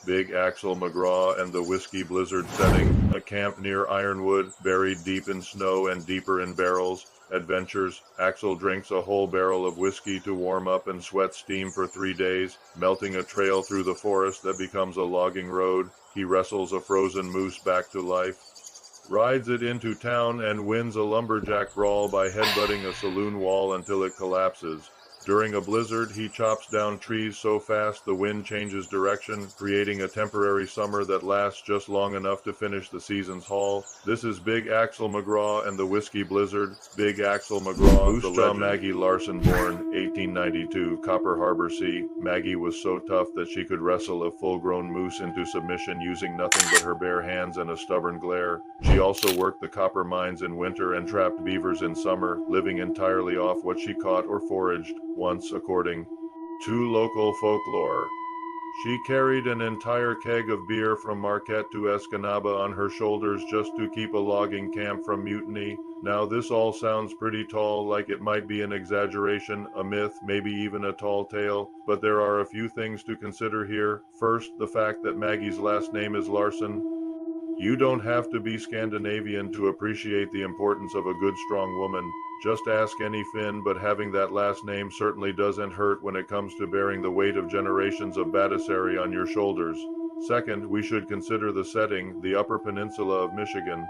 Big Axel McGraw and the Whiskey Blizzard setting, a camp near Ironwood, buried deep in snow and deeper in barrels. Adventures. Axel drinks a whole barrel of whiskey to warm up and sweat steam for 3 days, melting a trail through the forest that becomes a logging road. He wrestles a frozen moose back to life, rides it into town, and wins a lumberjack brawl by headbutting a saloon wall until it collapses. During a blizzard, he chops down trees so fast the wind changes direction, creating a temporary summer that lasts just long enough to finish the season's haul. This is Big Axel McGraw and the Whiskey Blizzard. Big Axel McGraw, the legend. Maggie Larson, born 1892, Copper Harbor, C. Maggie was so tough that she could wrestle a full-grown moose into submission using nothing but her bare hands and a stubborn glare. She also worked the copper mines in winter and trapped beavers in summer, living entirely off what she caught or foraged. Once, according to local folklore, she carried an entire keg of beer from Marquette to Escanaba on her shoulders just to keep a logging camp from mutiny. Now this all sounds pretty tall, like it might be an exaggeration, a myth, maybe even a tall tale, but there are a few things to consider here. First, the fact that Maggie's last name is Larson. You don't have to be Scandinavian to appreciate the importance of a good, strong woman. Just ask any Finn, but having that last name certainly doesn't hurt when it comes to bearing the weight of generations of Bhattacharya on your shoulders. Second, we should consider the setting, the Upper Peninsula of Michigan.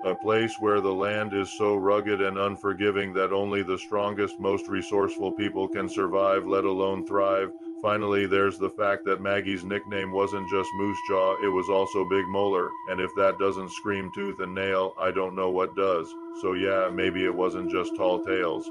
A place where the land is so rugged and unforgiving that only the strongest, most resourceful people can survive, let alone thrive. Finally, there's the fact that Maggie's nickname wasn't just Moose Jaw, it was also Big Molar, and if that doesn't scream tooth and nail, I don't know what does. So yeah, maybe it wasn't just tall tales.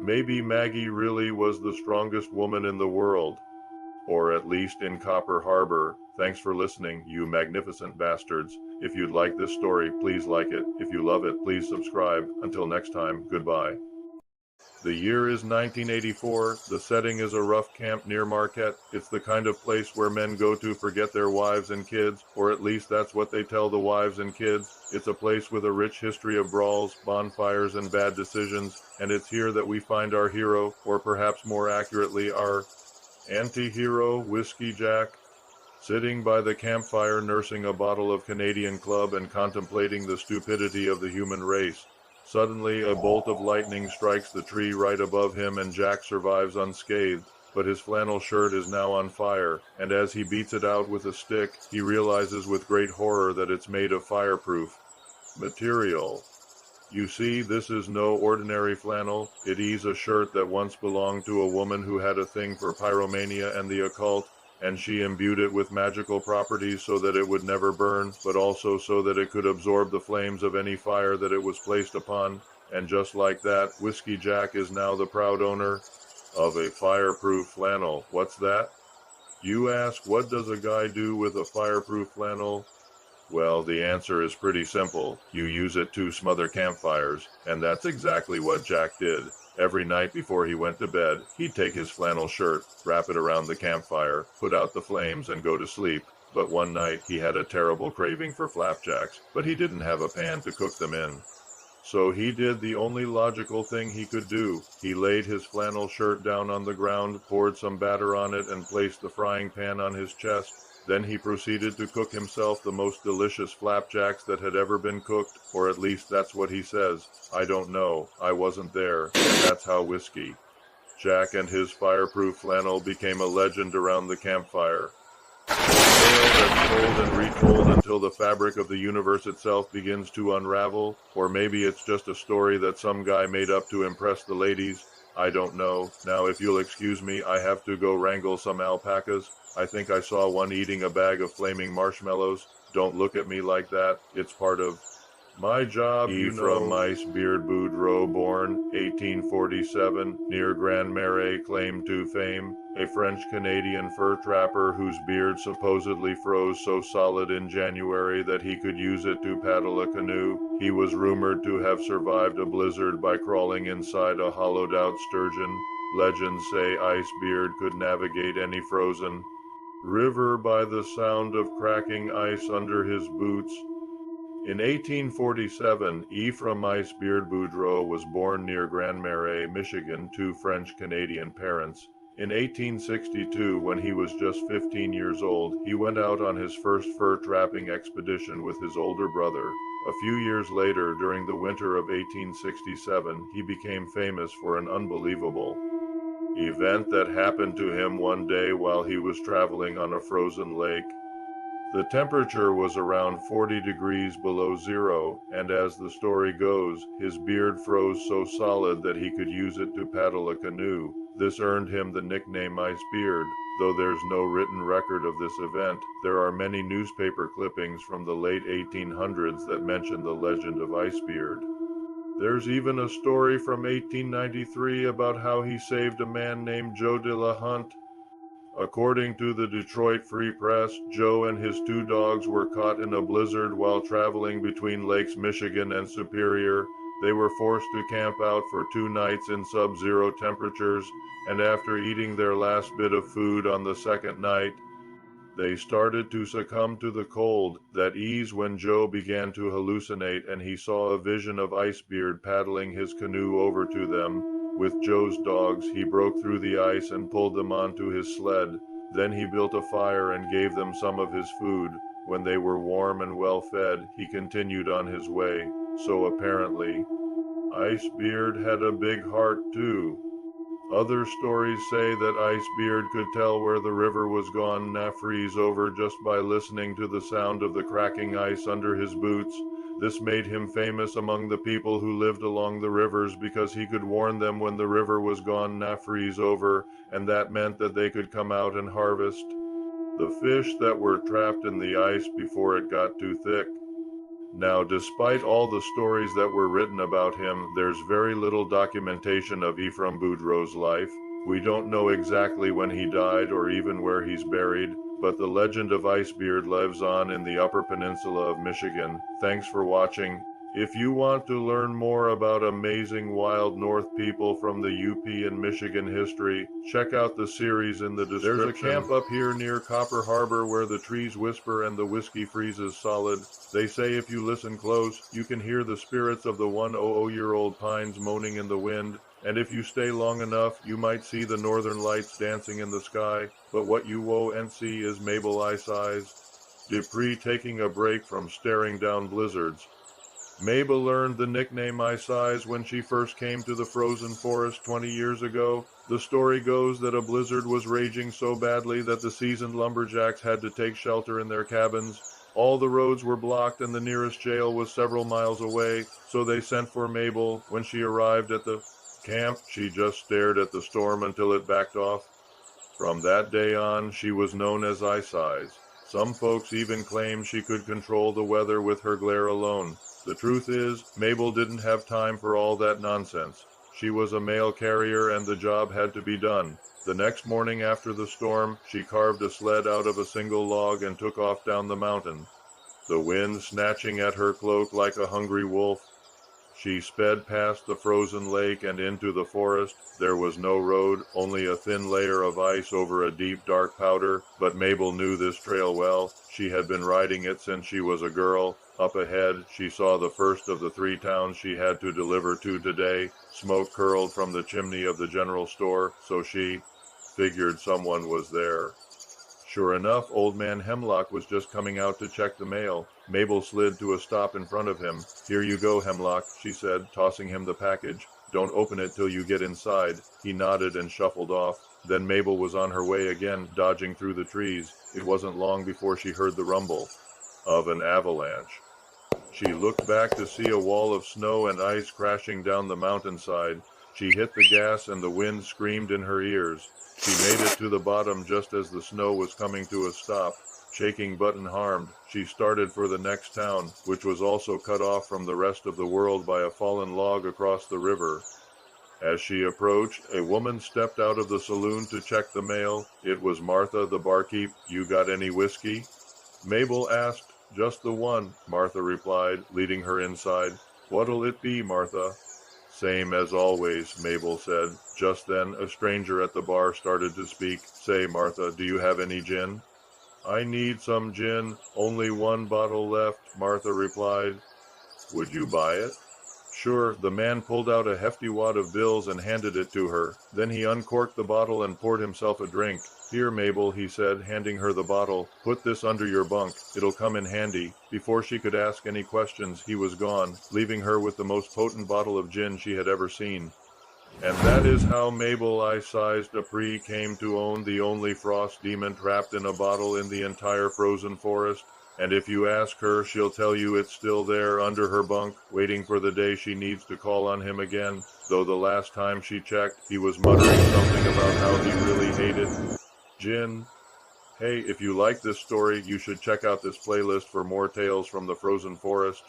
Maybe Maggie really was the strongest woman in the world. Or at least in Copper Harbor. Thanks for listening, you magnificent bastards. If you'd like this story, please like it. If you love it, please subscribe. Until next time, goodbye. The year is 1984. The setting is a rough camp near Marquette. It's the kind of place where men go to forget their wives and kids, or at least that's what they tell the wives and kids. It's a place with a rich history of brawls, bonfires, and bad decisions, and it's here that we find our hero, or perhaps more accurately, our anti-hero, Whiskey Jack, sitting by the campfire nursing a bottle of Canadian Club and contemplating the stupidity of the human race. Suddenly, a bolt of lightning strikes the tree right above him and Jack survives unscathed, but his flannel shirt is now on fire, and as he beats it out with a stick, he realizes with great horror that it's made of fireproof material. You see, this is no ordinary flannel. It is a shirt that once belonged to a woman who had a thing for pyromania and the occult, and she imbued it with magical properties so that it would never burn, but also so that it could absorb the flames of any fire that it was placed upon. And just like that, Whiskey Jack is now the proud owner of a fireproof flannel. What's that? You ask, what does a guy do with a fireproof flannel? Well, the answer is pretty simple. You use it to smother campfires, and that's exactly what Jack did. Every night before he went to bed, he'd take his flannel shirt, wrap it around the campfire, put out the flames, and go to sleep. But one night, he had a terrible craving for flapjacks, but he didn't have a pan to cook them in. So he did the only logical thing he could do. He laid his flannel shirt down on the ground, poured some batter on it, and placed the frying pan on his chest. Then he proceeded to cook himself the most delicious flapjacks that had ever been cooked, or at least that's what he says. I don't know. I wasn't there. And that's how Whiskey Jack and his fireproof flannel became a legend around the campfire. A tale that's told and retold until the fabric of the universe itself begins to unravel, or maybe it's just a story that some guy made up to impress the ladies. I don't know. Now, if you'll excuse me, I have to go wrangle some alpacas. I think I saw one eating a bag of flaming marshmallows. Don't look at me like that. It's part of my job, From Mice Beard Boudreau, born 1847, near Grand Marais, claimed to fame, a French-Canadian fur trapper whose beard supposedly froze so solid in January that he could use it to paddle a canoe. He was rumored to have survived a blizzard by crawling inside a hollowed-out sturgeon. Legends say Icebeard could navigate any frozen river by the sound of cracking ice under his boots. In 1847, Ephraim Icebeard Boudreau was born near Grand Marais, Michigan, to French-Canadian parents. In 1862, when he was just 15 years old, he went out on his first fur trapping expedition with his older brother. A few years later, during the winter of 1867, he became famous for an unbelievable event that happened to him one day while he was traveling on a frozen lake. The temperature was around 40 degrees below zero, and as the story goes, his beard froze so solid that he could use it to paddle a canoe. This earned him the nickname Icebeard. Though there's no written record of this event, there are many newspaper clippings from the late 1800s that mention the legend of Icebeard. There's even a story from 1893 about how he saved a man named Joe de la Hunt. According to the Detroit Free Press, Joe and his two dogs were caught in a blizzard while traveling between Lakes Michigan and Superior. They were forced to camp out for 2 nights in sub-zero temperatures, and after eating their last bit of food on the second night, they started to succumb to the cold. That eased when Joe began to hallucinate and he saw a vision of Icebeard paddling his canoe over to them. With Joe's dogs, he broke through the ice and pulled them onto his sled. Then he built a fire and gave them some of his food. When they were warm and well fed, he continued on his way. So apparently, Icebeard had a big heart too. Other stories say that Icebeard could tell where the river was gone to freeze over just by listening to the sound of the cracking ice under his boots. This made him famous among the people who lived along the rivers because he could warn them when the river was gone to freeze over, and that meant that they could come out and harvest the fish that were trapped in the ice before it got too thick. Now, despite all the stories that were written about him, there's very little documentation of Ephraim Boudreaux's life. We don't know exactly when he died or even where he's buried, but the legend of Icebeard lives on in the Upper Peninsula of Michigan. Thanks for watching. If you want to learn more about amazing wild North people from the UP and Michigan history, check out the series in the description. There's a camp up here near Copper Harbor where the trees whisper and the whiskey freezes solid. They say if you listen close, you can hear the spirits of the 100-year-old pines moaning in the wind, and if you stay long enough, you might see the northern lights dancing in the sky, but what you won't see is Mabel Ice-Eyes Dupree taking a break from staring down blizzards. Mabel learned the nickname Ice-Eyes when she first came to the frozen forest 20 years ago. The story goes that a blizzard was raging so badly that the seasoned lumberjacks had to take shelter in their cabins. All the roads were blocked and the nearest jail was several miles away, so they sent for Mabel. When she arrived at the camp, she just stared at the storm until it backed off. From that day on, she was known as Ice-Eyes. Some folks even claimed she could control the weather with her glare alone. The truth is, Mabel didn't have time for all that nonsense. She was a mail carrier and the job had to be done. The next morning after the storm, she carved a sled out of a single log and took off down the mountain, the wind snatching at her cloak like a hungry wolf. She sped past the frozen lake and into the forest. There was no road, only a thin layer of ice over a deep, dark powder, but Mabel knew this trail well. She had been riding it since she was a girl. Up ahead, she saw the first of the 3 towns she had to deliver to today. Smoke curled from the chimney of the general store, so she figured someone was there. Sure enough, Old Man Hemlock was just coming out to check the mail. Mabel slid to a stop in front of him. "Here you go, Hemlock," she said, tossing him the package. "Don't open it till you get inside." He nodded and shuffled off. Then Mabel was on her way again, dodging through the trees. It wasn't long before she heard the rumble of an avalanche. She looked back to see a wall of snow and ice crashing down the mountainside. She hit the gas and the wind screamed in her ears. She made it to the bottom just as the snow was coming to a stop. Shaking but unharmed, she started for the next town, which was also cut off from the rest of the world by a fallen log across the river. As she approached, a woman stepped out of the saloon to check the mail. It was Martha, the barkeep. "You got any whiskey?" Mabel asked. "Just the one," Martha replied, leading her inside. "What'll it be, Martha?" "Same as always," Mabel said. Just then, a stranger at the bar started to speak. "Say, Martha, do you have any gin?" "I need some gin. Only 1 bottle left," Martha replied. "Would you buy it?" Sure, the man pulled out a hefty wad of bills and handed it to her. Then he uncorked the bottle and poured himself a drink. Here, Mabel, he said, handing her the bottle. Put this under your bunk. It'll come in handy. Before she could ask any questions, he was gone, leaving her with the most potent bottle of gin she had ever seen. And that is how Mabel I-sized Dupree came to own the only frost demon trapped in a bottle in the entire frozen forest. And if you ask her, she'll tell you it's still there under her bunk, waiting for the day she needs to call on him again, though the last time she checked, he was muttering something about how he really hated gin. Hey, if you like this story, you should check out this playlist for more tales from the frozen forest.